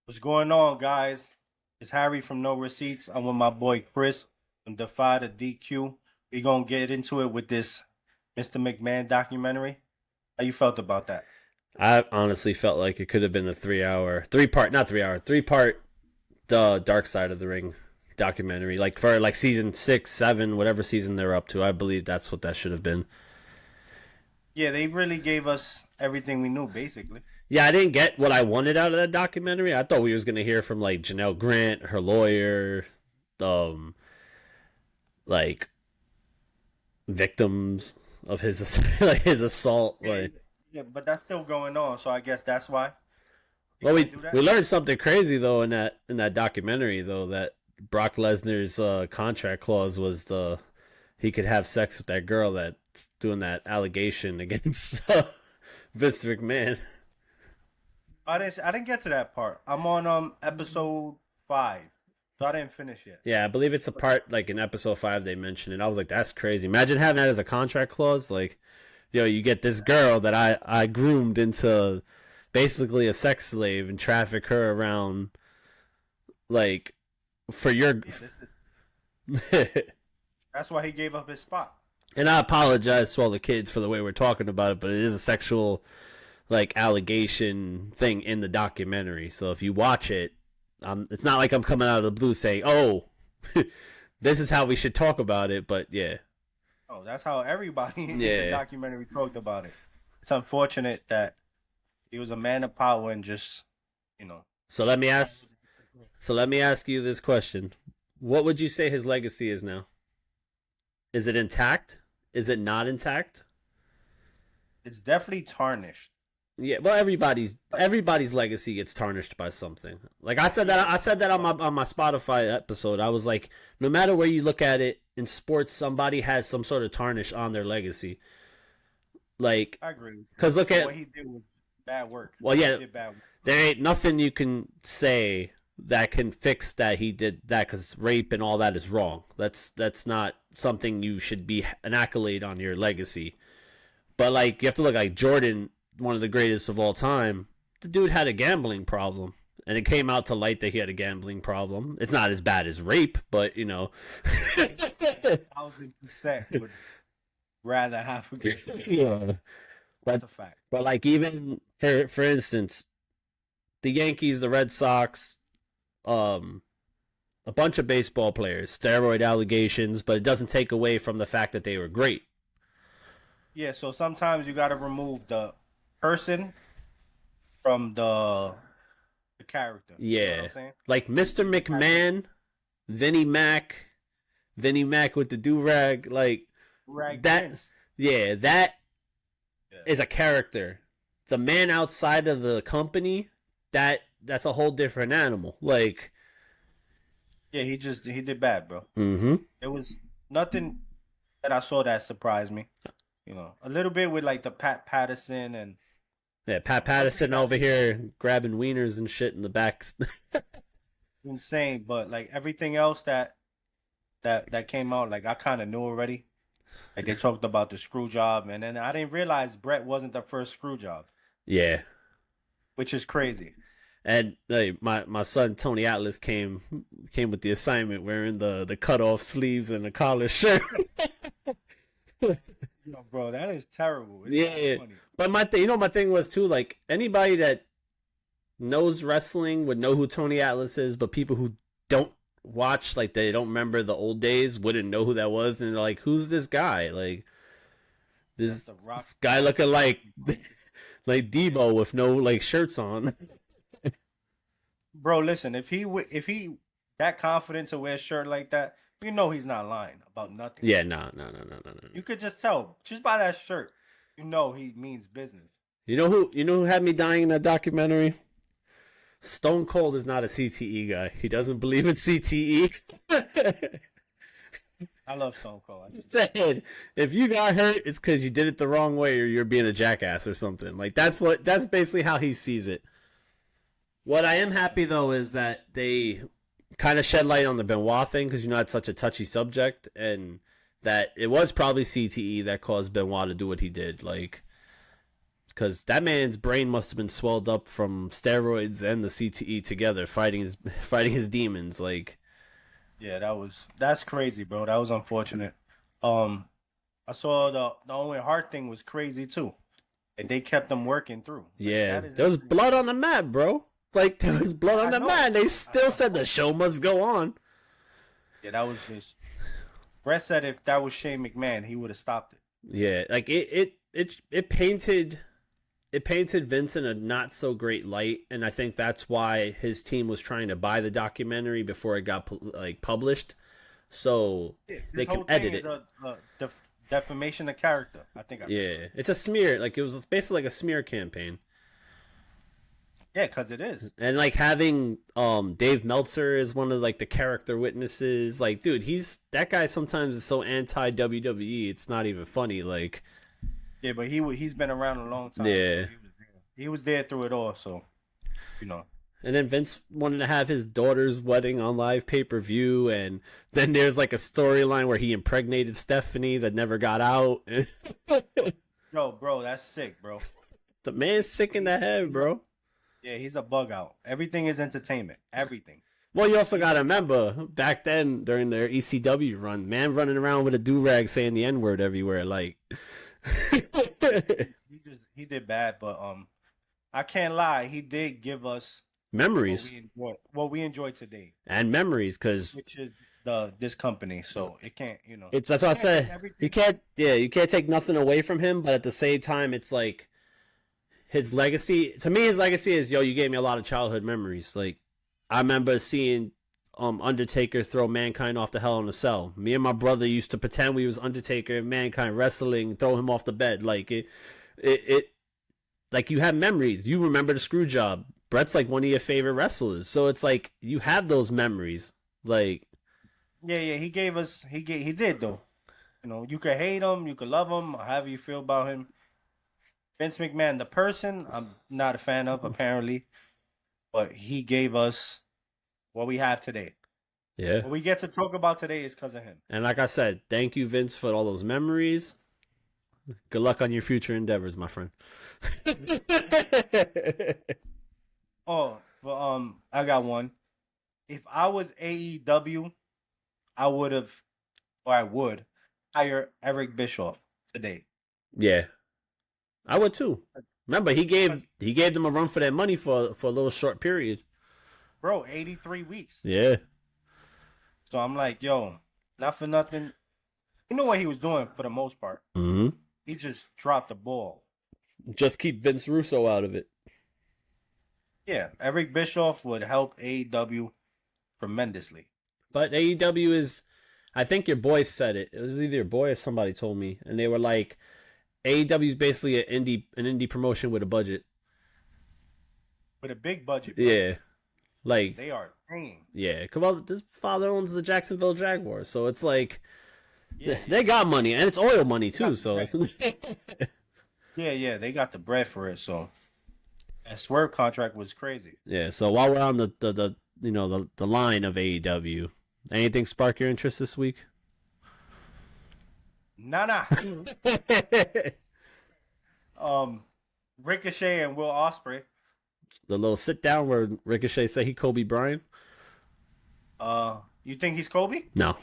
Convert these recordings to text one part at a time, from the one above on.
What's going on, guys? It's Harry from No Receipts. I'm with my boy Chris from Defy the DQ. We gonna get into it with this Mr. McMahon documentary. How you felt about that? I honestly felt like it could have been a 3 hour, three part, not 3 hour, 3 part Dark Side of the Ring documentary. Like for like season 6, 7, whatever season they're up to. I believe that's what that should have been. Yeah, they really gave us everything we knew, basically. Yeah, I didn't get what I wanted out of that documentary. I thought we was gonna hear from like Janelle Grant, her lawyer, um, like victims of his like his assault. Yeah, Like, yeah, but that's still going on, so I guess that's why you well, can't we do we that. learned something crazy though in that documentary though that Brock Lesnar's contract clause was he could have sex with that girl that's doing that allegation against Vince McMahon. I didn't get to that part. I'm on episode 5, so I didn't finish yet. Yeah, I believe it's a part like in episode 5 they mentioned it. I was like, that's crazy. Imagine having that as a contract clause. Like, you get this girl that I groomed into basically a sex slave and traffic her around like for your. Yeah, that's why he gave up his spot. And I apologize to all the kids for the way we're talking about it, but it is a sexual like allegation thing in the documentary. So if you watch it, it's not like I'm coming out of the blue saying, "Oh, this is how we should talk about it." But yeah, Oh, that's how everybody in the yeah. documentary talked about it. It's unfortunate that he was a man of power and just, you know. So let me ask. So let me ask you this question: what would you say his legacy is now? Is it intact? Is it not intact? It's definitely tarnished. Yeah, well, everybody's legacy gets tarnished by something. Like I said that on my Spotify episode. I was like, no matter where you look at it in sports, somebody has some sort of tarnish on their legacy. Like, I agree with you. cause look But at what he did was bad work. well, He yeah, did bad work. there ain't nothing you can say that can fix that he did that because rape and all that is wrong. That's not something you should be an accolade on your legacy. But like you have to look like Jordan, one of the greatest of all time. The dude had a gambling problem, and it came out to light that he had a gambling problem. It's not as bad as rape, but you know. 1,000% would rather have a good. Yeah. That's But a fact. like even for instance, the Yankees, the Red Sox, um, a bunch of baseball players, steroid allegations, but it doesn't take away from the fact that they were great. Yeah, so sometimes you got to remove the person from the character. You know what Yeah, I'm saying? like Mr. Just have it McMahon, Vinnie Mac, Vinnie Mac with the do rag, like rag that. Vince. Yeah, that Yeah. is a character. The man outside of the company, that's a whole different animal. Like, Yeah, he did bad, bro. mm-hmm. There was nothing that I saw that surprised me. You know, a little bit with like the Pat Patterson and Yeah, Pat some of the Patterson guys over here grabbing wieners and shit in the back. insane, but like everything else that came out, like I kind of knew already. Like they talked about the screw job, and then I didn't realize Brett wasn't the first screw job, Yeah, which is crazy. and like my son Tony Atlas came with the assignment wearing the cut off sleeves and the collar shirt. Yo, bro, that is terrible. It's not Yeah, funny. but my thing was too, like anybody that knows wrestling would know who Tony Atlas is, but people who don't watch, like they don't remember the old days, wouldn't know who that was, and they're like, who's this guy? Like That's this the Rock this guy looking like Gronkowski, bro. like Debo with no like shirts on. Bro, listen, if he that confident to wear a shirt like that, you know he's not lying about nothing. Yeah, no, no, no, no, no, no. You could just tell just by that shirt. You know he means business. You know who had me dying in that documentary? Stone Cold is not a CTE guy. He doesn't believe in CTE. I love Stone Cold. I do. Said if you got hurt, it's because you did it the wrong way or you're being a jackass or something. Like that's basically how he sees it. What I am happy though is that they kind of shed light on the Benoit thing because it's such a touchy subject, and that it was probably CTE that caused Benoit to do what he did. Like because that man's brain must have been swelled up from steroids and the CTE together, fighting his demons. Like, Yeah, that's crazy, bro. That was unfortunate. Um, I saw the Owen Hart thing was crazy too, and they kept them working through. Like yeah, that is there was actually blood on the mat, bro. Like there was blood on I the know. mat. And they I still said know. the show must go on. Yeah, that was just Brett said if that was Shane McMahon, he would have stopped it. Yeah, like it painted Vince in a not so great light, and I think that's why his team was trying to buy the documentary before it got like published, so Yeah, they this can whole thing edit is it. a defamation of character. I think I said that. Yeah, it's a smear. Like it was basically like a smear campaign, Yeah, because it is. and like having Dave Meltzer is one of like the character witnesses. Like, dude, that guy sometimes is so anti WWE. It's not even funny. Like, Yeah, but he's been around a long time, so yeah. he was there. He was there through it all, so you know. And then Vince wanted to have his daughter's wedding on live pay per view, and then there's like a storyline where he impregnated Stephanie that never got out. Yo, bro, that's sick, bro. The man's sick in the head, bro. Yeah, he's a bug out. Everything is entertainment. Everything. Well, you also gotta remember back then during their ECW run, man running around with a do rag saying the N word everywhere, like. He did bad, but I can't lie. He did give us Memories what we enjoy today, and memories, because which is this company. So it can't, you know. it's that's what I You can't take said. everything. You can't take nothing away from him, but at the same time, it's like his legacy. To me, his legacy is, yo, you gave me a lot of childhood memories. Like I remember seeing Undertaker throw Mankind off the Hell in a Cell. Me and my brother used to pretend we was Undertaker and Mankind wrestling, throw him off the bed. Like it like you have memories. You remember the screw job. Brett's like one of your favorite wrestlers, so it's like you have those memories. Like, Yeah, he gave us. He did though. You know, you could hate him, you could love him, however you feel about him. Vince McMahon, the person, I'm not a fan of apparently, but he gave us what we have today. yeah. What we get to talk about today is because of him. And like I said, thank you, Vince, for all those memories. Good luck on your future endeavors, my friend. Oh, well, I got one. If I was AEW, I would have, or I would hire Eric Bischoff today. Yeah, I would too. Remember, he gave them a run for their money for a little short period. Bro, 83 weeks. Yeah, So I'm like, yo, not for nothing. You know what he was doing for the most part. mm-hmm. He just dropped the ball. Just keep Vince Russo out of it. Yeah, Eric Bischoff would help AEW tremendously. But AEW is, I think your boy said it. It was either your boy or somebody told me, and they were like, AEW is basically an indie promotion with a budget. With a big budget, bro. Yeah, like They are paying. yeah. Come on, this father owns the Jacksonville Jaguars, so it's like Yeah, they got money, and it's oil money too. So yeah, they got the bread for it. So that Swerve contract was crazy. yeah. So while we're on the the line of AEW, anything spark your interest this week? Nah. Ricochet and Will Ospreay. The little sit down where Ricochet said he Kobe Bryant. You think he's Kobe? No,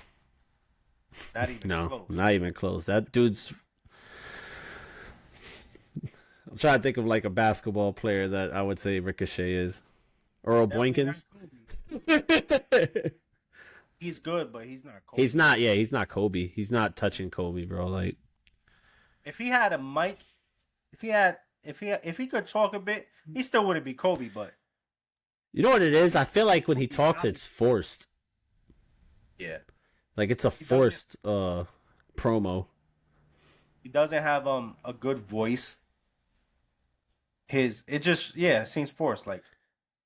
Not even no, close. not even close. That dude's. I'm trying to think of like a basketball player that I would say Ricochet is. Earl Definitely Boykins. not Kobe. He's good, but he's not Kobe. He's not. Yeah, he's not Kobe. He's not touching Kobe, bro. Like, If he had a mic, if he could talk a bit, he still wouldn't be Kobe. But you know what it is? I feel like when he talks, it's forced. yeah, Like it's a forced promo. he doesn't have a good voice. It seems forced. Like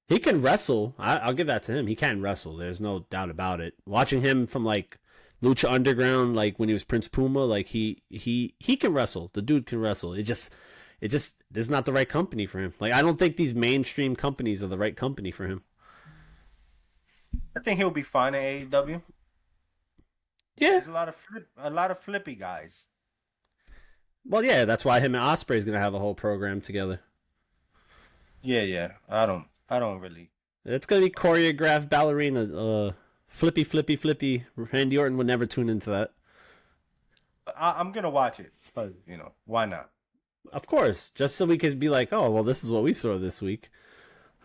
He can wrestle. I'll give that to him. He can wrestle. There's no doubt about it. Watching him from like Lucha Underground, like when he was Prince Puma, like he can wrestle. The dude can wrestle. It just this is not the right company for him. Like I don't think these mainstream companies are the right company for him. I think he'll be fine at AEW. Yeah. There's a lot of flippy guys. Well, yeah, that's why him and Osprey's gonna have a whole program together. Yeah. I don't really. It's gonna be choreographed ballerina, flippy, flippy, flippy. Randy Orton would never tune into that. I'm gonna watch it, but why not? Of course, just so we could be like, oh, well, this is what we saw this week.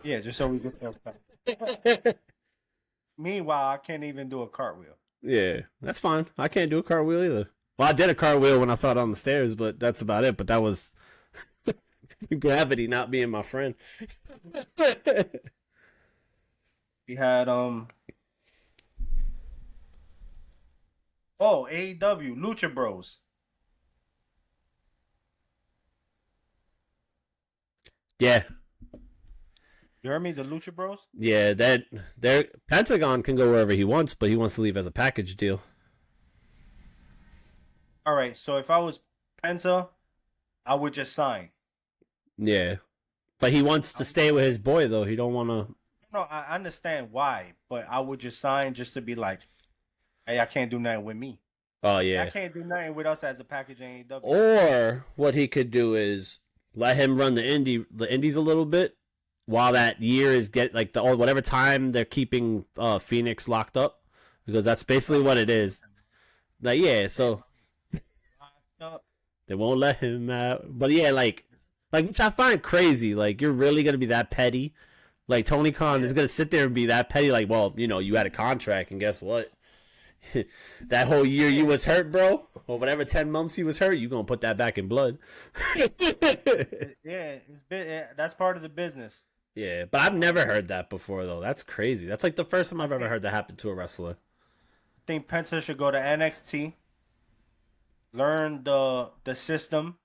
Yeah, just so we get there. Meanwhile, I can't even do a cartwheel. Yeah, that's fine. I can't do a cartwheel either. Well, I did a cartwheel when I fell down the stairs, but that's about it. But that was gravity not being my friend. We had AEW Lucha Bros. Yeah, You heard me, the Lucha Bros. yeah. That there, Pentagon can go wherever he wants, but he wants to leave as a package deal. All right, so if I was Penta, I would just sign. Yeah, but he wants to stay with his boy though. He don't want to. No, I understand why, but I would just sign just to be like, hey, I can't do nothing with me. Oh I yeah. can't do nothing with us as a package in AEW. Or what he could do is let him run the indies a little bit while that year is get like the or whatever time they're keeping Phoenix locked up because that's basically what it is. Like yeah, so they won't let him out. But yeah, like which I find crazy. Like you're really gonna be that petty. Like Tony Khan is gonna sit there and be that petty. Like, well, you had a contract, and guess what? That whole year you was hurt, bro, or whatever 10 months he was hurt, you gonna put that back in blood. Yeah, that's part of the business. Yeah, but I've never heard that before though. That's crazy. That's like the first time I've ever think, heard that happen to a wrestler. I think Penta should go to NXT, learn the system,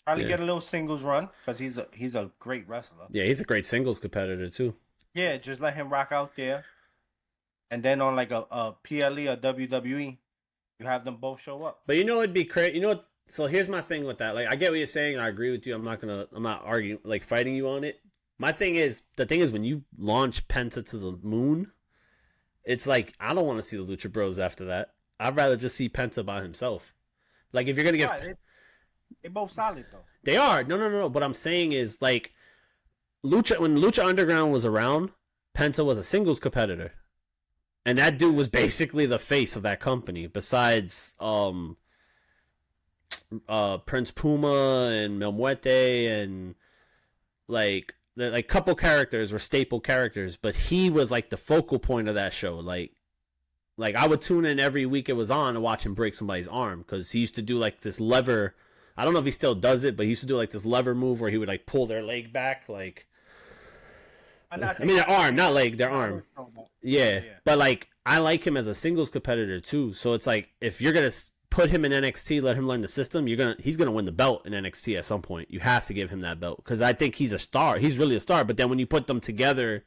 probably Yeah, get a little singles run because he's a great wrestler. yeah, he's a great singles competitor too. Yeah, just let him rock out there, and then on like a PLE or WWE, you have them both show up. But it'd be crazy. You know what? So here's my thing with that. Like, I get what you're saying, and I agree with you. I'm not arguing, like fighting you on it. The thing is, when you launch Penta to the moon, it's like I don't want to see the Lucha Bros after that. I'd rather just see Penta by himself. Like, if you're gonna give, Right, they both solid though. they are no. What I'm saying is like Lucha when Lucha Underground was around, Penta was a singles competitor. And that dude was basically the face of that company, besides Prince Puma and Mil Muerte and like couple characters were staple characters, but he was like the focal point of that show. Like I would tune in every week it was on to watch him break somebody's arm because he used to do like this lever. I don't know if he still does it, but he used to do like this lever move where he would like pull their leg back, like I mean their arm, not leg, their arm. Yeah, but like I like him as a singles competitor too. So it's like if you're gonna put him in NXT, let him learn the system. He's gonna win the belt in NXT at some point. You have to give him that belt because I think he's a star. He's really a star. But then when you put them together,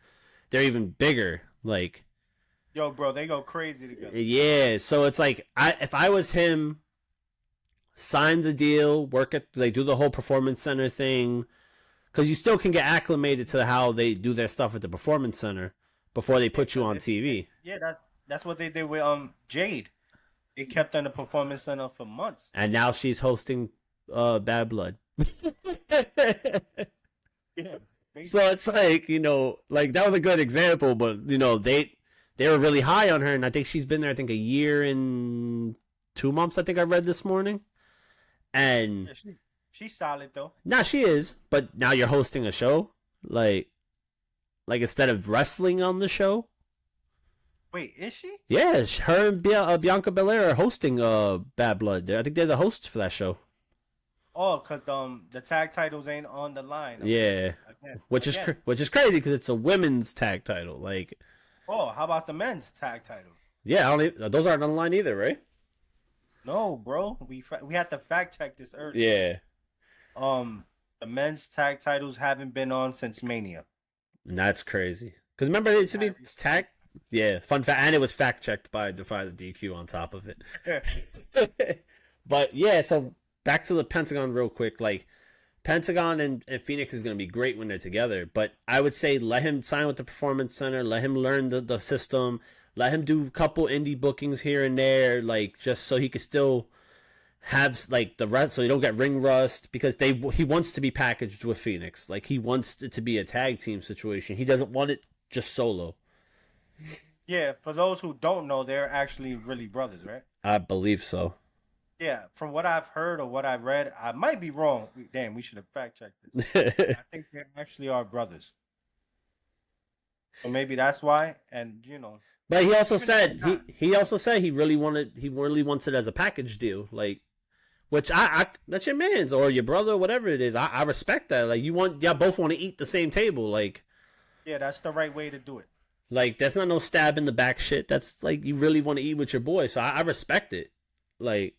they're even bigger. Like, Yo, bro, they go crazy together. yeah. So it's like if I was him, sign the deal, do the whole performance center thing because you still can get acclimated to how they do their stuff at the performance center before they put you on TV. Yeah, that's what they did with Jade. They kept her in the performance center for months. And now she's hosting Bad Blood. Yeah. So it's like, like that was a good example, but they were really high on her and I think she's been there I think a year and 2 months, I think I read this morning. And Yeah, she's solid though. now she is, but now you're hosting a show like instead of wrestling on the show. Wait, is she? Yeah, her and Bianca Belair are hosting Bad Blood. I think they're the hosts for that show. Oh, cause the tag titles ain't on the line. Yeah, which is crazy because it's a women's tag title. Like, Oh, how about the men's tag titles? yeah, those aren't on the line either, right? No, bro. We had to fact check this earlier. Yeah, The men's tag titles haven't been on since Mania. and that's crazy. Because remember, it used to be tag. Yeah, fun fact, and it was fact checked by Defy the DQ on top of it. But yeah, so back to the Pentagon real quick. Like Pentagon and Phoenix is going to be great when they're together. But I would say let him sign with the Performance Center. Let him learn the system. Let him do a couple indie bookings here and there, like just so he could still have like the rest, so you don't get ring rust, because he wants to be packaged with Phoenix. Like he wants it to be a tag team situation. He doesn't want it just solo. Yeah, for those who don't know, they're actually really brothers, right? I believe so. Yeah, from what I've heard or what I've read, I might be wrong. Damn, we should have fact checked this. I think they actually are brothers. So maybe that's why. And But he also even if said they're not, he also said he really wants it as a package deal, like, which I that's your man's or your brother, whatever it is. I respect that. Like y'all both want to eat the same table, yeah, that's the right way to do it. like that's not no stab in the back shit. That's like you really want to eat with your boy, so I respect it. Like,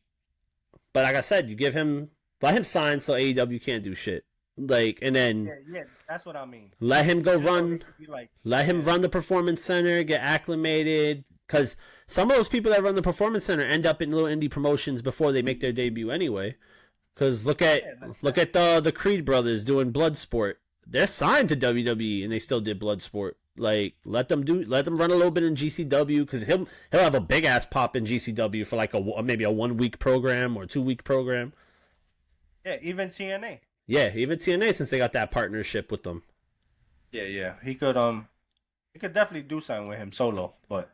but like I said, let him sign so AEW can't do shit. Like, and then Yeah, that's what I mean. let him go Just so they run. could be like, Let him yeah, run the performance center, get acclimated. Because some of those people that run the performance center end up in little indie promotions before they make their debut anyway. Because look at the Creed brothers doing Bloodsport. They're signed to WWE and they still did Bloodsport. Like let them run a little bit in GCW, because he'll have a big ass pop in GCW for like maybe a 1 week program or 2 week program. yeah, even TNA. Yeah, even TNA, since they got that partnership with them. Yeah, he could definitely do something with him solo, but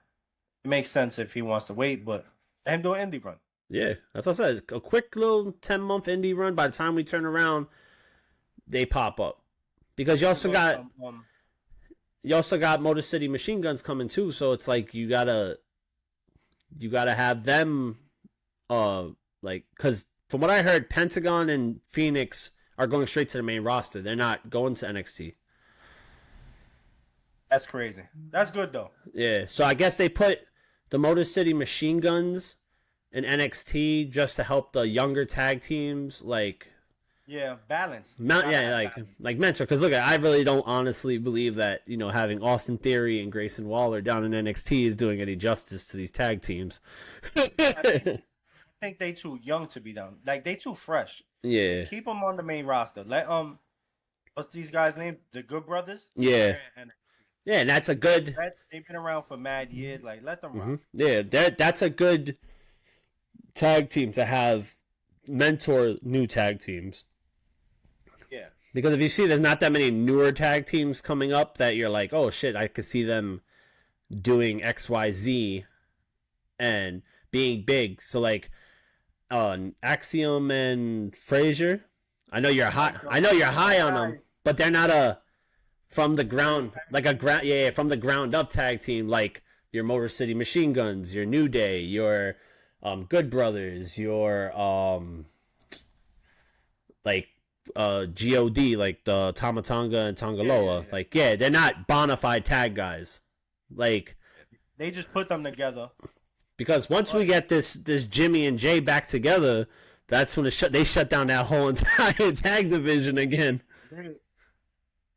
it makes sense if he wants to wait. But let him do an indie run. Yeah, that's what I said. A quick little 10-month indie run. By the time we turn around, they pop up. Because you also got Motor City Machine Guns coming too. So it's like you gotta have them. Like, because from what I heard, Pentagon and Phoenix are going straight to the main roster. They're not going to NXT. That's crazy. That's good though. Yeah, so I guess they put the Motor City Machine Guns in NXT just to help the younger tag teams, like Yeah, balance. like mentor. Because look, I really don't honestly believe that having Austin Theory and Grayson Waller down in NXT is doing any justice to these tag teams. I think they too young to be down. Like they too fresh. Yeah, Keep them on the main roster. Let what's these guys' name? The Good Brothers. yeah, yeah, and that's a good. They've been around for mad years. Like let them rock. Yeah, that's a good tag team to have mentor new tag teams. Yeah. Because if you see, there's not that many newer tag teams coming up that you're like, oh shit, I could see them doing XYZ and being big. So like, Axiom and Frazier, I know you're high. I know you're high on them, but they're not from the ground from the ground up tag team like your Motor City Machine Guns, your New Day, your Good Brothers, your like God, like the Tamatanga and Tongaloa. Yeah. Like, yeah, they're not bona fide tag guys. Like, they just put them together. Because once we get this Jimmy and Jay back together, that's when they shut down that whole entire tag division again.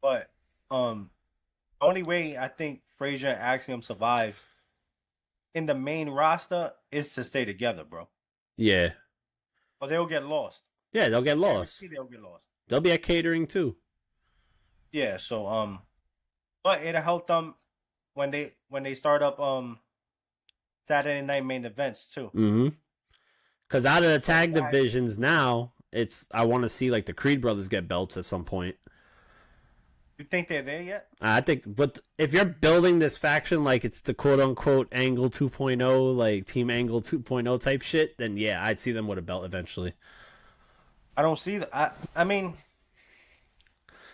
But only way I think Frazier and Axiom survive in the main roster is to stay together, bro. Yeah. Or they'll get lost. Yeah, they'll get lost. They'll get lost. They'll be at catering too. Yeah, so but it'll help them when they start up Saturday night main events too. Mm-hmm. Because out of the tag divisions now, I want to see like the Creed brothers get belts at some point. You think they're there yet? I think, but if you're building this faction like it's the quote unquote Angle 2.0, like Team Angle 2.0 type shit, then yeah, I'd see them with a belt eventually. I don't see that. I mean,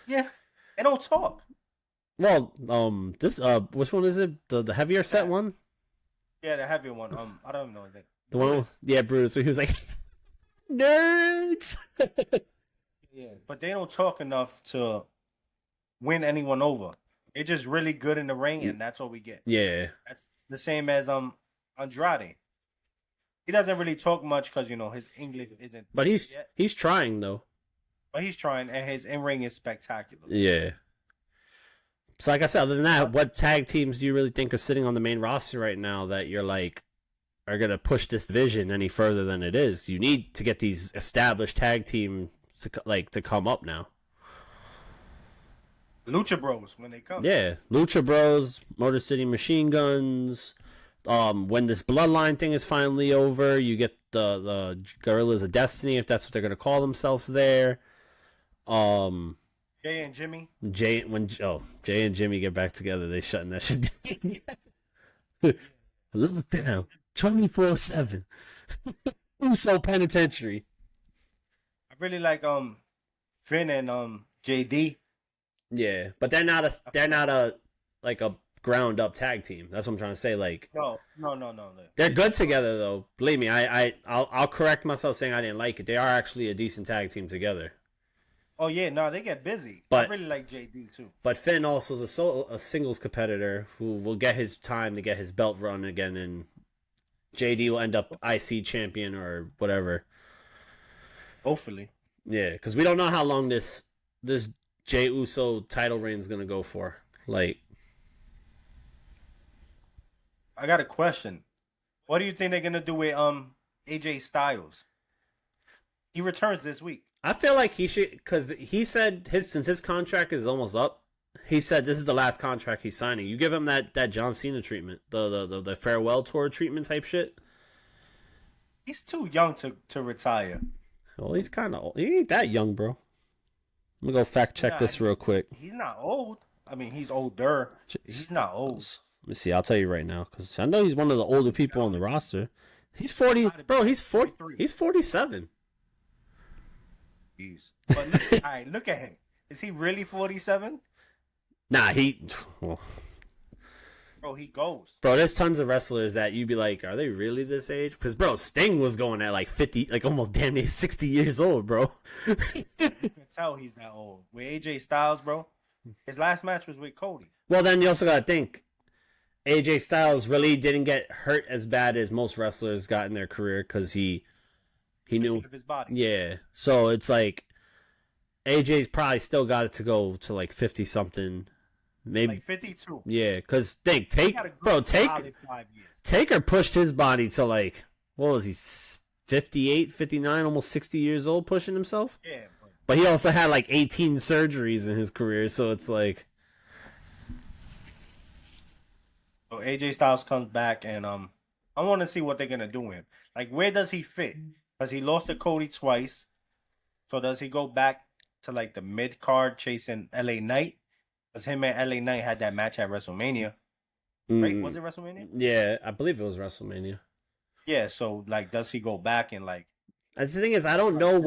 yeah, they don't talk. Well, this which one is it? The heavier set one? Yeah, the heavier one. I don't know that. The one, yeah, Brutus. He was like, nerds. Yeah, but they don't talk enough to win anyone over. They're just really good in the ring, and that's all we get. Yeah, that's the same as Andrade. He doesn't really talk much because his English isn't. But he's trying though. But he's trying, and his in-ring is spectacular. Yeah. So like I said, other than that, what tag teams do you really think are sitting on the main roster right now that you're like are gonna push this division any further than it is? You need to get these established tag teams to come up now. Lucha Bros when they come. Yeah, Lucha Bros, Motor City Machine Guns. When this Bloodline thing is finally over, you get the Gorillas of Destiny, if that's what they're gonna call themselves there. Jay and Jimmy. Jay and Jimmy get back together, they shutting that shit down. Lockdown 24/7. Uso Penitentiary. I really like Finn and JD. Yeah, but they're not a like a ground up tag team. That's what I'm trying to say. Like, No. they're good together though. Believe me, I'll correct myself saying I didn't like it. They are actually a decent tag team together. Oh yeah, no, they get busy. But I really like JD too. But Finn also is a singles competitor who will get his time to get his belt run again, and JD will end up IC champion or whatever. Hopefully. Yeah, because we don't know how long this Jey Uso title reign is gonna go for. Like, I got a question. What do you think they're gonna do with AJ Styles? He returns this week. I feel like he should, because he said since his contract is almost up, he said this is the last contract he's signing. You give him that John Cena treatment, the farewell tour treatment type shit. He's too young to retire. Well, he's kind of old. He ain't that young, bro. Let me go fact check this real quick. He's not old. I mean, he's older. He's not old. Let me see. I'll tell you right now, because I know he's one of the older people on the roster. He's 40, bro. He's 40. He's 47. Jeez. But look, all right, look at him. Is he really 47? Nah, Bro, he goes. Bro, there's tons of wrestlers that you'd be like, are they really this age? Because, bro, Sting was going at like 50, like almost damn near 60 years old, bro. You can tell he's that old. With AJ Styles, bro, his last match was with Cody. Well, then you also got to think, AJ Styles really didn't get hurt as bad as most wrestlers got in their career because he knew of his body. Yeah, so it's like AJ's probably still got it to go to like 50 something, maybe like 52. Yeah, because Taker pushed his body to like, what was he, 58, 59, almost 60 years old, pushing himself. Yeah, but he also had like 18 surgeries in his career, so it's like. So AJ Styles comes back, and I want to see what they're gonna do with him. Like, where does he fit? Because he lost to Cody twice. So does he go back to like the mid card chasing LA Knight? Because him and LA Knight had that match at WrestleMania. Right? Was it WrestleMania? Yeah, I believe it was WrestleMania. Yeah, so like does he go back and like. The thing is, I don't know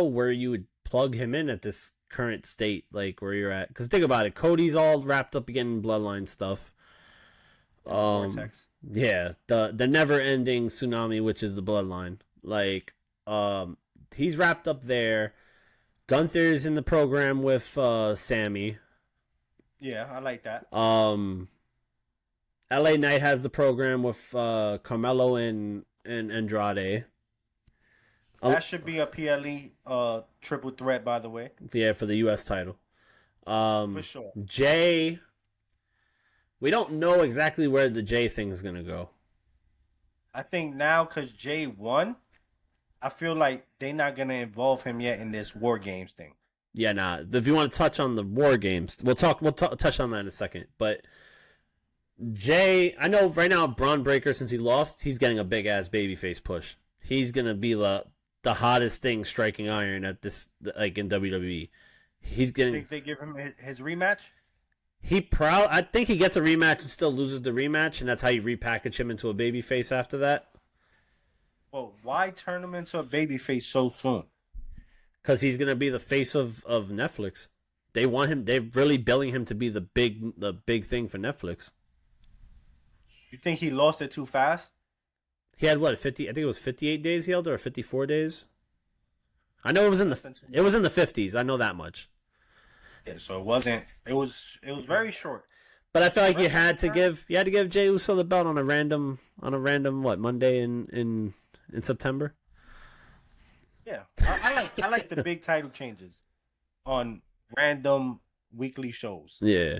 where you would plug him in at this current state, like where you're at. Because think about it, Cody's all wrapped up again in Bloodline stuff. Vortex. Yeah, the never ending tsunami, which is the Bloodline. Like, he's wrapped up there. Gunther's in the program with Sammy. Yeah, I like that. LA Knight has the program with Carmelo and Andrade. That should be a PLE triple threat, by the way. Yeah, for the US title. For sure. Jay, we don't know exactly where the Jay thing is gonna go. I think now because Jay won, I feel like they're not gonna involve him yet in this War Games thing. Yeah, nah. If you want to touch on the War Games, we'll touch on that in a second. But Jay, I know right now Braun Breaker, since he lost, he's getting a big ass babyface push. He's gonna be the hottest thing striking iron at this, like, in WWE. He's getting. Think they give him his rematch? I think he gets a rematch and still loses the rematch, and that's how you repackage him into a babyface after that. Well, why turn him into a babyface so soon? Because he's gonna be the face of Netflix. They want him. They're really billing him to be the big thing for Netflix. You think he lost it too fast? He had what, 50? I think it was 58 days he held, or 54 days. I know it was in the 50s. I know that much. Yeah, so it wasn't. It was very short. But I feel like you had to give Jey Uso the belt on a random what, Monday in September. Yeah, I like the big title changes on random weekly shows. Yeah.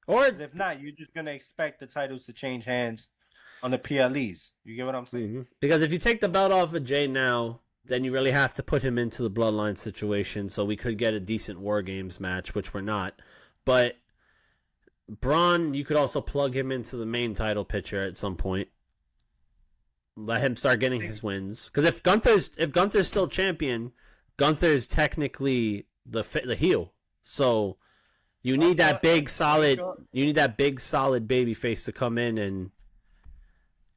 Or if not, you're just gonna expect the titles to change hands on the PLEs. You get what I'm saying? Mm-hmm. Because if you take the belt off of Jay now, then you really have to put him into the Bloodline situation, so we could get a decent War Games match, which we're not. But Braun, you could also plug him into the main title picture at some point. Let him start getting his wins. Because if Gunther's still champion, Gunther's technically the heel. So you need that big solid. You need that big solid baby face to come in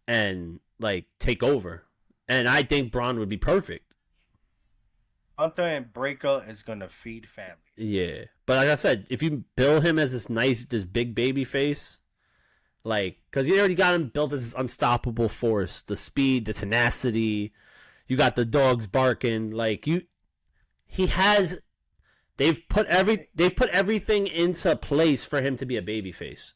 and like take over. And I think Braun would be perfect. Gunther and Breaker is gonna feed families. Yeah, but like I said, if you build him as this big baby face, like, because you already got him built as this unstoppable force, the speed, the tenacity, you got the dogs barking, like they've put everything into place for him to be a baby face.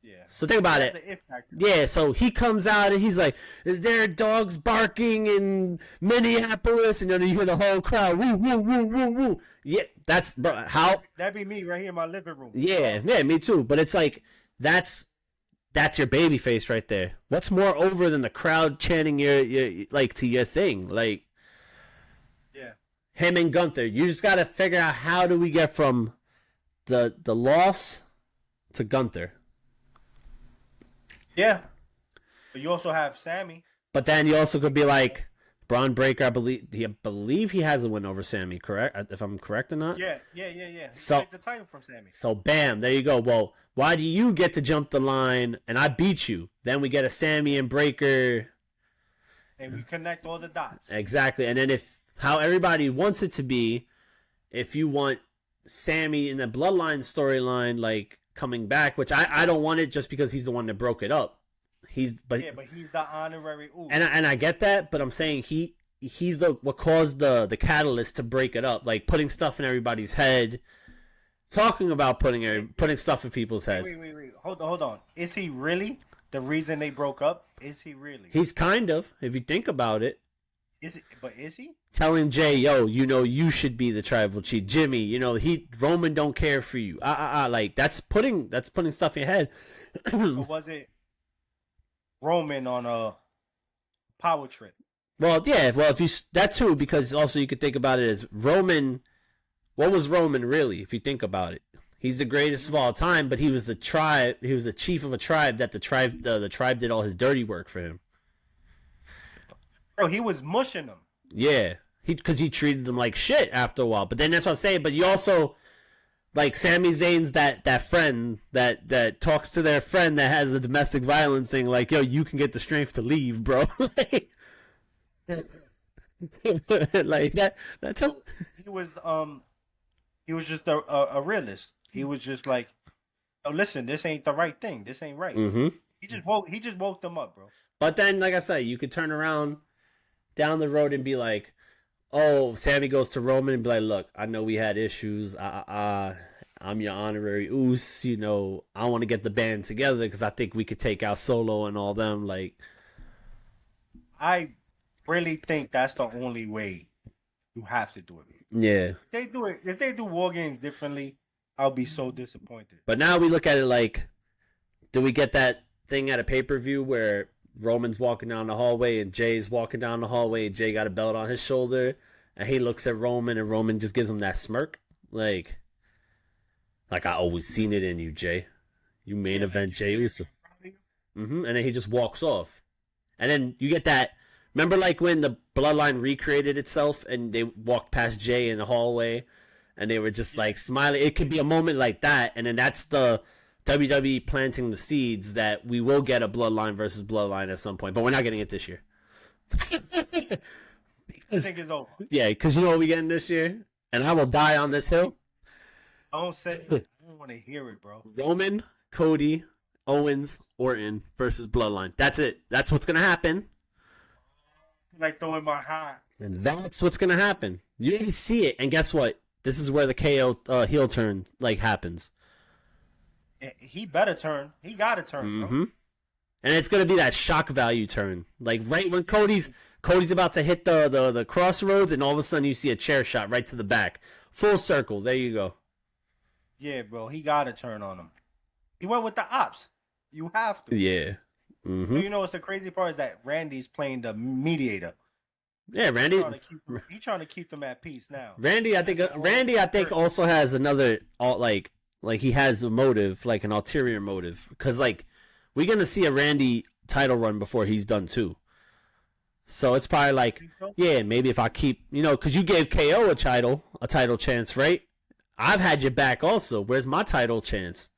Yeah. So think about it. Yeah, so he comes out and he's like, "Is there dogs barking in Minneapolis?" And then you hear the whole crowd, "Woo, woo, woo, woo, woo." Yeah, that's how. That'd be me right here in my living room. Yeah, me too. But it's like that's your baby face right there. What's more over than the crowd chanting your like to your thing? Like, yeah, him and Gunther. You just got to figure out how do we get from the loss to Gunther. Yeah, but you also have Sammy. But then you also could be like Braun Breaker. I believe he has a win over Sammy. Correct? If I'm correct or not. Yeah. So take the title from Sammy. So bam, there you go. Well, why do you get to jump the line and I beat you? Then we get a Sammy and Breaker, and we connect all the dots. Exactly. And then if how everybody wants it to be, if you want Sammy in the Bloodline storyline, like coming back, which I don't want it just because he's the one that broke it up. But he's the honorary. Ooh. And I get that, but I'm saying he's what caused the catalyst to break it up, like putting stuff in everybody's head, talking about putting stuff in people's head. Wait. Hold on. Is he really the reason they broke up? Is he really? He's kind of, if you think about it. Is he? Telling Jay, yo, you should be the tribal chief. Jimmy, Roman don't care for you. Like that's putting stuff in your head. Or was it Roman on a power trip? Well, yeah. Well, if you that too, because also you could think about it as Roman. What was Roman really? If you think about it, he's the greatest of all time, but he was the tribe. He was the chief of a tribe that the tribe did all his dirty work for him. Bro, he was mushing them. Yeah, because he treated them like shit after a while. But then that's what I'm saying. But you also, like, Sami Zayn's that friend that talks to their friend that has the domestic violence thing. Like, yo, you can get the strength to leave, bro. Like that. That's how he was just a realist. He was just like, oh, listen, this ain't the right thing. This ain't right. Mm-hmm. He just woke them up, bro. But then, like I said, you could turn around down the road and be like, oh, Sammy goes to Roman and be like, look, I know we had issues. I'm your honorary Oos. I want to get the band together because I think we could take out Solo and all them. Like, I really think that's the only way you have to do it. Yeah. If they do War Games differently, I'll be so disappointed. But now we look at it like, do we get that thing at a pay-per-view where Roman's walking down the hallway and Jay's walking down the hallway and Jay got a belt on his shoulder and he looks at Roman and Roman just gives him that smirk? Like I always seen it in you, Jay. You main event Jay Uso. And then he just walks off. And then you get that. Remember like when the Bloodline recreated itself and they walked past Jay in the hallway and they were just like smiling? It could be a moment like that. And then that's the WWE planting the seeds that we will get a Bloodline versus Bloodline at some point, but we're not getting it this year. I think it's over. Yeah, because you know what we're getting this year? And I will die on this hill. I don't want to hear it, bro. Roman, Cody, Owens, Orton versus Bloodline. That's it. That's what's going to happen. Like throwing my hat. And that's what's going to happen. You need to see it. And guess what? This is where the KO heel turn happens. He better turn. He got to turn. Mm-hmm. And it's gonna be that shock value turn, like right when Cody's about to hit the crossroads, and all of a sudden you see a chair shot right to the back, full circle. There you go. Yeah, bro. He got to turn on him. He went with the ops. You have to. Yeah. Mm-hmm. So what's the crazy part is that Randy's playing the mediator. Yeah, Randy. He's trying to keep them at peace now. Randy, I think also has another like he has a motive, like an ulterior motive, because like we're gonna see a Randy title run before he's done too. So it's probably like, Think so? yeah, maybe if I keep, because you gave KO a title chance, right? I've had your back also. Where's my title chance?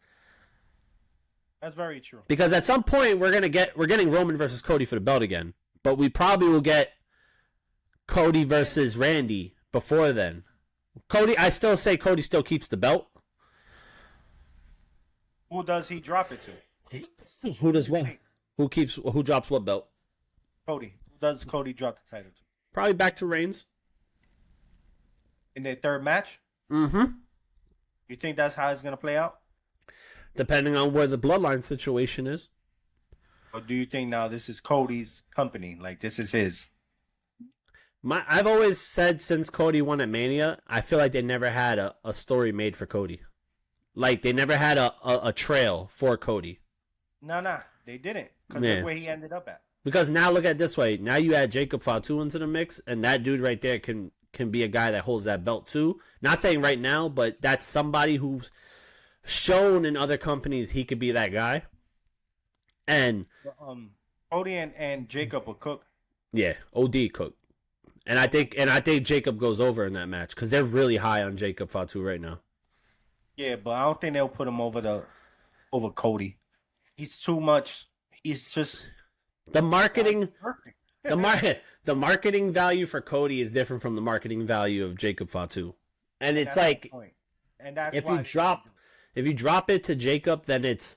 That's very true. Because at some point we're getting Roman versus Cody for the belt again, but we probably will get Cody versus Randy before then. I still say Cody still keeps the belt. Who does he drop it to? Who does what? Who drops what belt? Cody. Who does Cody drop the title to? Probably back to Reigns. In their third match? Mm-hmm. You think that's how it's gonna play out? Depending on where the Bloodline situation is. Or do you think now this is Cody's company? Like this is his? I've always said since Cody won at Mania, I feel like they never had a story made for Cody. Like they never had a trail for Cody. Nah, they didn't. Because Yeah. look where he ended up at. Because now look at it this way. Now you add Jacob Fatu into the mix, and that dude right there can be a guy that holds that belt too. Not saying right now, but that's somebody who's shown in other companies he could be that guy. And Cody and Jacob will cook. yeah, OD cook. And I think Jacob goes over in that match because they're really high on Jacob Fatu right now. Yeah, but I don't think they'll put him over Cody. He's too much. He's just The marketing perfect. the marketing value for Cody is different from the marketing value of Jacob Fatu. And it's That's like the point. And that's if why you drop it to Jacob, then it's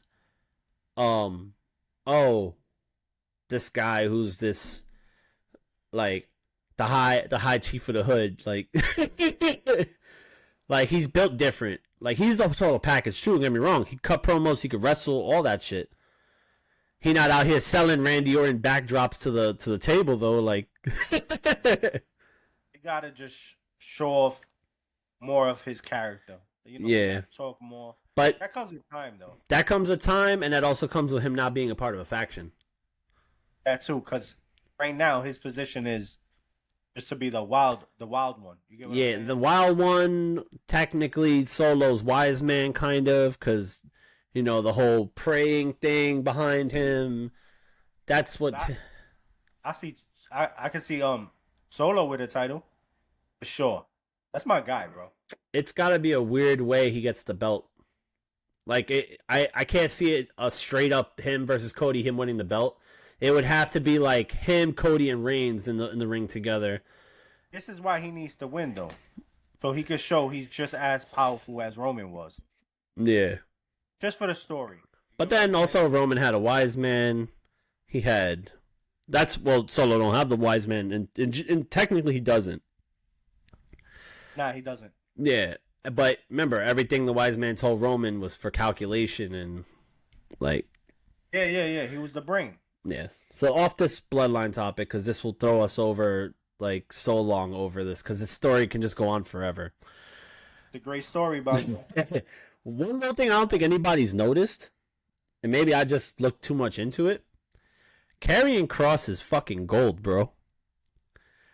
this guy who's this like the high chief of the hood, like like he's built different. Like he's the total package too, don't get me wrong. He cut promos, he could wrestle, all that shit. He not out here selling Randy Orton backdrops to the table though, like you gotta just show off more of his character. Yeah. Talk more. But that comes with time though. That comes with time, and that also comes with him not being a part of a faction. That too, because right now his position is just to be the wild one. You get what I'm saying? The wild one, technically Solo's wise man, kind of, because the whole praying thing behind him. That's what I see. I can see Solo with a title for sure. That's my guy, bro. It's got to be a weird way he gets the belt. Like I can't see it a straight up him versus Cody, him winning the belt. It would have to be like him, Cody, and Reigns in the ring together. This is why he needs to win, though, so he could show he's just as powerful as Roman was. Yeah, just for the story. But then also Roman had a wise man. He had Solo don't have the wise man, and technically he doesn't. Nah, he doesn't. Yeah, but remember, everything the wise man told Roman was for calculation and like. Yeah. He was the brain. Yeah. So off this bloodline topic, because this will throw us over like so long over this, because the story can just go on forever. It's a great story, about One little thing I don't think anybody's noticed, and maybe I just looked too much into it. Karrion Kross is fucking gold, bro.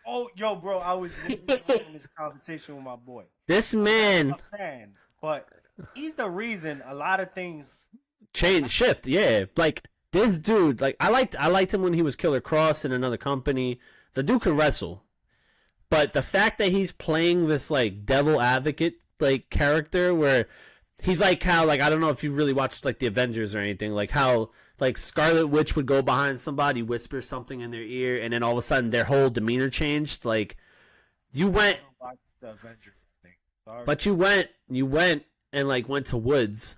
Oh, yo, bro, I was having this conversation with my boy. This man, I'm a fan, but he's the reason a lot of things shift. Yeah, like this dude. Like I liked him when he was Killer Kross in another company. The dude can wrestle, but the fact that he's playing this like devil advocate like character where he's like how like I don't know if you really watched like the Avengers or anything, like how like Scarlet Witch would go behind somebody, whisper something in their ear, and then all of a sudden their whole demeanor changed. Like you went, the Avengers thing. Sorry. but you went and like went to Woods,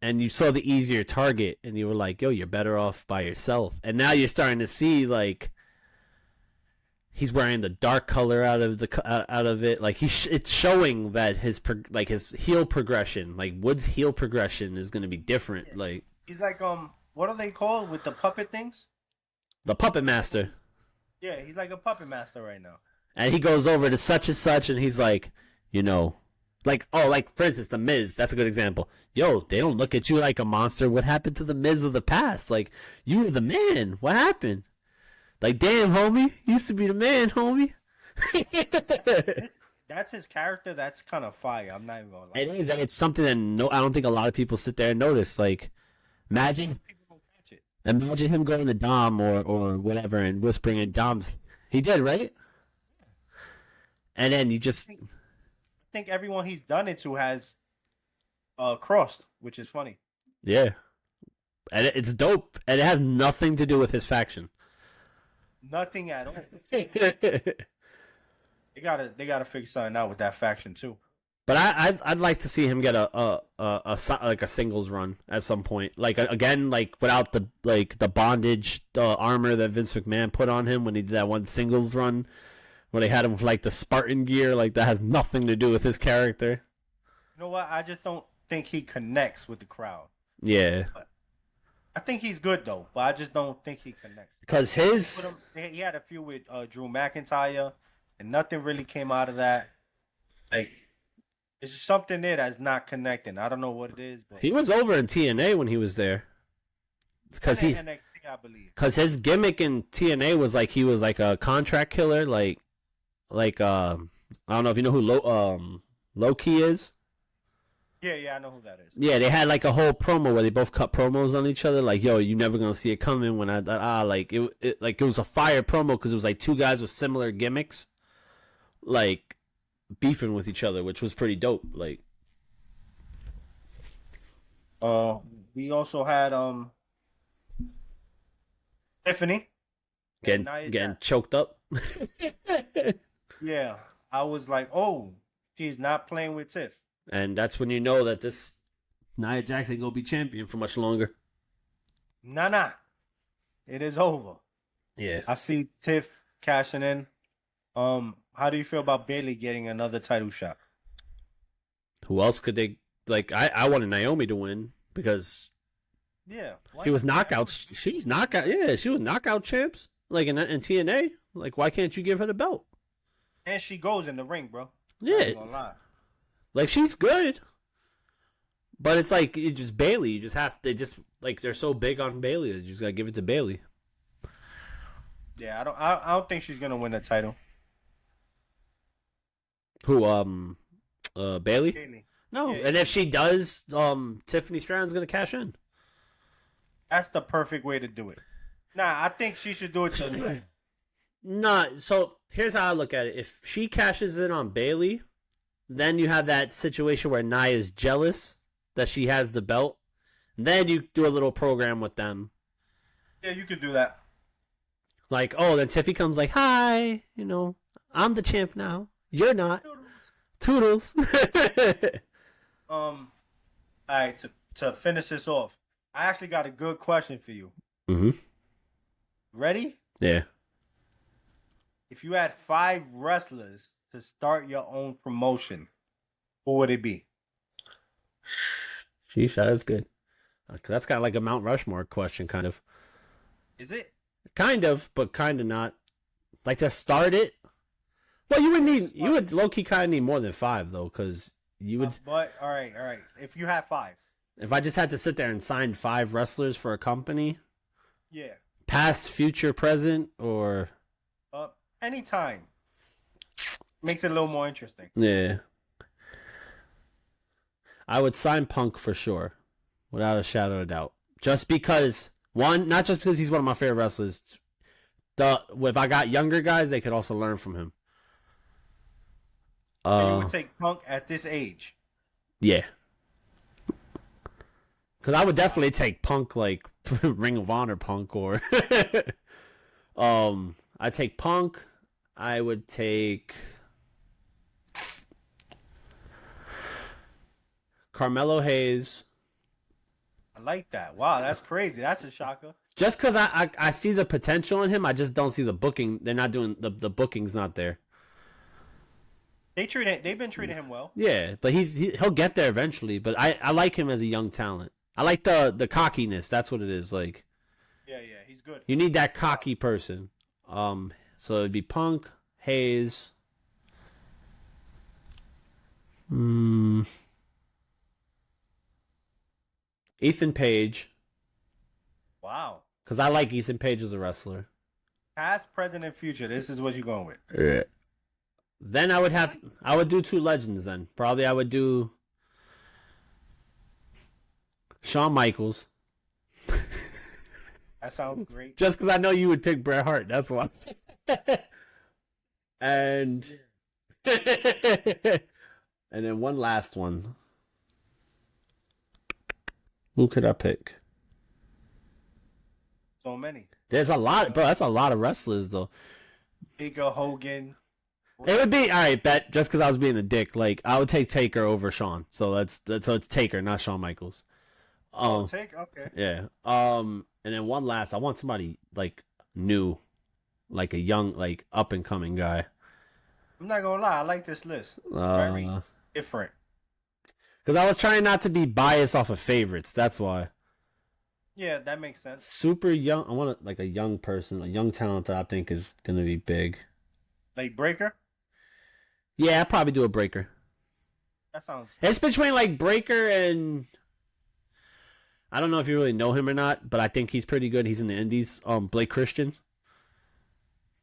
and you saw the easier target, and you were like, yo, you're better off by yourself. And now you're starting to see like he's wearing the dark color out of it. Like it's showing that his heel progression, like Woods' heel progression, is going to be different. Yeah. Like he's like what are they called with the puppet things? The Puppet Master. Yeah, he's like a puppet master right now. And he goes over to such and such, and he's like, like for instance, the Miz. That's a good example. Yo, they don't look at you like a monster. What happened to the Miz of the past? Like you were the man. What happened? Like, damn, homie, used to be the man, homie. That's his character. That's kind of fire. I'm not even gonna lie. It is, and it's something that I don't think a lot of people sit there and notice. Like, imagine him going to Dom or whatever and whispering in Dom's He did, right? And then you just I think everyone he's done it to has crossed, which is funny. yeah, and it's dope, and it has nothing to do with his faction. Nothing at all. They gotta figure something out with that faction too. But I'd like to see him get like a singles run at some point. Like again, like without the bondage, the armor that Vince McMahon put on him when he did that one singles run, where they had him with like the Spartan gear. Like that has nothing to do with his character. You know what? I just don't think he connects with the crowd. Yeah, But I think he's good though, but I just don't think he connects. because his He had a few with Drew McIntyre, and nothing really came out of that. Like, it's just something there that's not connecting. I don't know what it is, but he was over in TNA when he was there. Because and in NXT, I believe. Because his gimmick in TNA was like he was like a contract killer, like I don't know if you know who Loki is. Yeah, I know who that is. Yeah, they had like a whole promo where they both cut promos on each other. Like, yo, you never gonna see it coming. When like it was a fire promo because it was like two guys with similar gimmicks, like beefing with each other, which was pretty dope. Like, We also had Tiffany getting choked up. Yeah, I was like, oh, she's not playing with Tiff. And that's when you know that this Nia Jax ain't gonna be champion for much longer. Nah, it is over. Yeah. I see Tiff cashing in. How do you feel about Bailey getting another title shot? Who else could they like? I wanted Naomi to win because Yeah, she was knockouts. She's knockout. Yeah, she was knockout champs. Like in TNA. Like, why can't you give her the belt? And she goes in the ring, bro. I Yeah, ain't gonna lie. like she's good. But it's like you just Bailey. You just have to just like they're so big on Bailey. You just gotta give it to Bailey. Yeah, I don't think she's gonna win the title. Who Bailey? Bailey. No, Yeah. and if she does, Tiffany Stratton's gonna cash in. That's the perfect way to do it. Nah, I think she should do it to Nah, so here's how I look at it. If she cashes in on Bailey, then you have that situation where Nia is jealous that she has the belt. Then you do a little program with them. Yeah, you could do that. Like, oh, then Tiffy comes like, hi, I'm the champ now. You're not. Toodles. All right, to finish this off, I actually got a good question for you. Mm-hmm. Ready? Yeah. If you had 5 wrestlers to start your own promotion, who would it be? Sheesh, that is good. That's kind of like a Mount Rushmore question, kind of. Is it? Kind of, but kind of not. Like to start it. Well, you would low-key kind of need more than 5, though, because you would. But, all right. If you had 5. If I just had to sit there and sign 5 wrestlers for a company, Yeah. past, future, present, or. Anytime. Makes it a little more interesting. Yeah. I would sign Punk for sure, without a shadow of a doubt. Just because, not just because he's one of my favorite wrestlers. If I got younger guys, they could also learn from him. And you would take Punk at this age. Yeah. Because I would definitely take Punk like Ring of Honor Punk or I'd take Punk. I would take Carmelo Hayes. I like that. Wow, that's crazy. That's a shocker. Just because I see the potential in him, I just don't see the booking. They're not doing the booking's not there. They've been treating him well. Yeah, but he'll get there eventually. But I like him as a young talent. I like the cockiness. That's what it is. Like, Yeah, he's good. you need that cocky person. So it'd be Punk, Hayes. Ethan Page. Wow. Because I like Ethan Page as a wrestler. Past, present, and future. This is what you're going with. Yeah. Then I would do 2 legends then. Probably I would do Shawn Michaels. That sounds great. Just because I know you would pick Bret Hart. That's why. And and then one last one. Who could I pick? So many. There's a lot, bro. That's a lot of wrestlers, though. Taker, Hogan. It would be all right, bet just because I was being a dick. Like I would take Taker over Shawn, so so it's Taker, not Shawn Michaels. Oh, Taker. Okay. Yeah. And then one last. I want somebody like new, like a young, like up and coming guy. I'm not gonna lie. I like this list. Very different. Because I was trying not to be biased off of favorites. That's why. Yeah, that makes sense. Super young. I want like a young person, a young talent that I think is gonna be big. Like Breaker. Yeah, I'd probably do a Breaker. That sounds. It's between like Breaker and I don't know if you really know him or not, but I think he's pretty good. He's in the Indies. Blake Christian.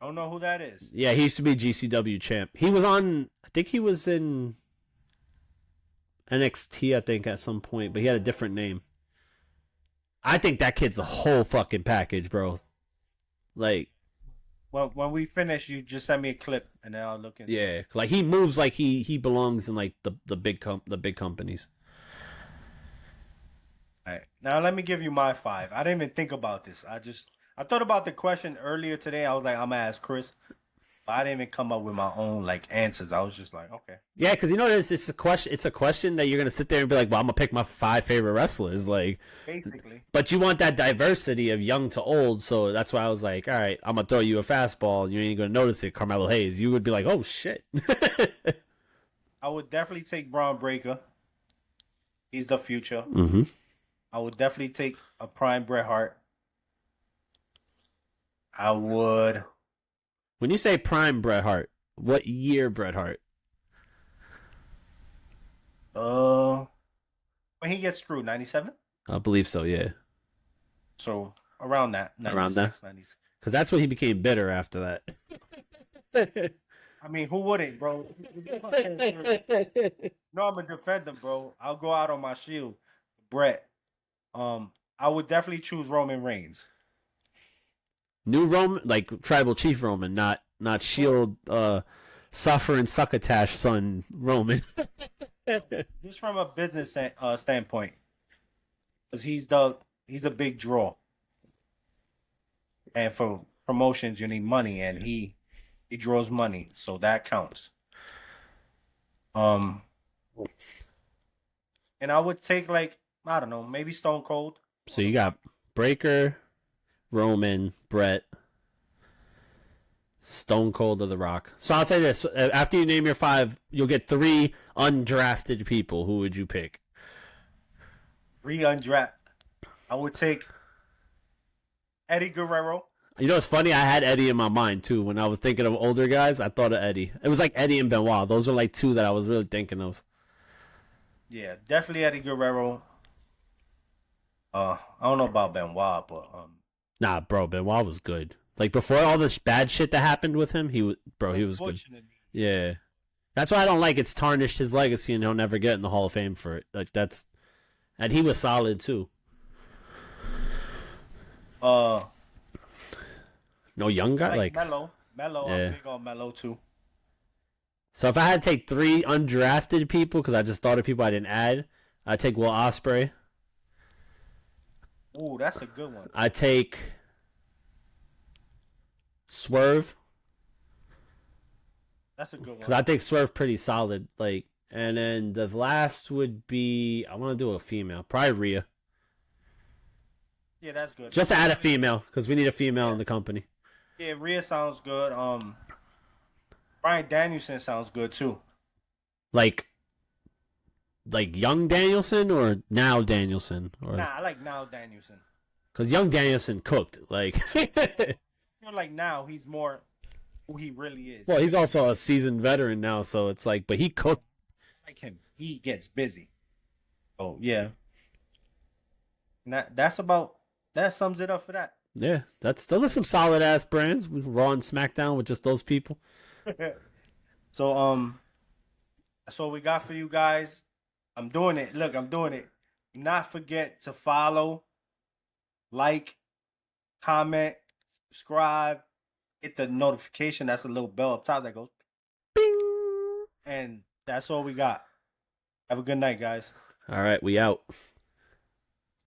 I don't know who that is. Yeah, he used to be GCW champ. He was on. I think he was in NXT. I think at some point, but he had a different name. I think that kid's a whole fucking package, bro. Like, Well, when we finish, you just send me a clip, and then I'll look into. yeah, like he moves like he belongs in like the big companies. All right. Now let me give you my 5. I didn't even think about this. I thought about the question earlier today. I was like, I'm gonna ask Chris. But I didn't even come up with my own like answers. I was just like, okay. Yeah, because you know it's a question. It's a question that you're gonna sit there and be like, "Well, I'm gonna pick my 5 favorite wrestlers." Like, Basically. but you want that diversity of young to old, so that's why I was like, "All right, I'm gonna throw you a fastball. You ain't gonna notice it, Carmelo Hayes." You would be like, "Oh shit." I would definitely take Braun Breaker. He's the future. Mm-hmm. I would definitely take a prime Bret Hart. I would. When you say prime Bret Hart, what year Bret Hart? When he gets screwed, 97. I believe so. Yeah, So around that, around that, 96. because that's when he became bitter after that. I mean, who wouldn't, bro? No, I'm gonna defend him, bro. I'll go out on my shield, Brett. I would definitely choose Roman Reigns. New Roman, like tribal chief Roman, not Shield, suffering succotash son Roman. Just from a business standpoint, because he's a big draw, and for promotions you need money, and he draws money, so that counts. Um, and I would take like I don't know, maybe Stone Cold. So you got Breaker, Roman, Brett, Stone Cold of The Rock. So I'll say this: after you name your 5, you'll get 3 undrafted people. Who would you pick? Undraft. I would take Eddie Guerrero. You know, it's funny. I had Eddie in my mind too when I was thinking of older guys. I thought of Eddie. It was like Eddie and Benoit. Those were like 2 that I was really thinking of. Yeah, definitely Eddie Guerrero. I don't know about Benoit, but Nah, bro, Benoit was good. Like before all this bad shit that happened with him, he was good. Yeah, that's why I don't like it's tarnished his legacy, and he'll never get in the Hall of Fame for it. Like and he was solid too. No young guy like Melo. Yeah. I'm big on Melo too. So if I had to take 3 undrafted people, because I just thought of people I didn't add, I'd take Will Ospreay. Ooh, that's a good one. I'd take Swerve. That's a good Because one. I think Swerve pretty solid. Like, and then the last would be I want to do a female, probably Rhea. Yeah, that's good. Just to add a female because we need a female in the company. Yeah, Rhea sounds good. Brian Danielson sounds good too. Like young Danielson or now Danielson or Nah, I like now Danielson. because young Danielson cooked. Like, I feel like now he's more who he really is. well, he's also a seasoned veteran now, so it's like, but he cooked. Like him, he gets busy. Oh yeah. And that sums it up for that. Yeah, those are some solid ass brands. Raw and SmackDown with just those people. So that's all we got for you guys. I'm doing it. Look, I'm doing it. Do not forget to follow, like, comment, subscribe, hit the notification. That's a little bell up top that goes, Bing. and that's all we got. Have a good night, guys. All right, we out.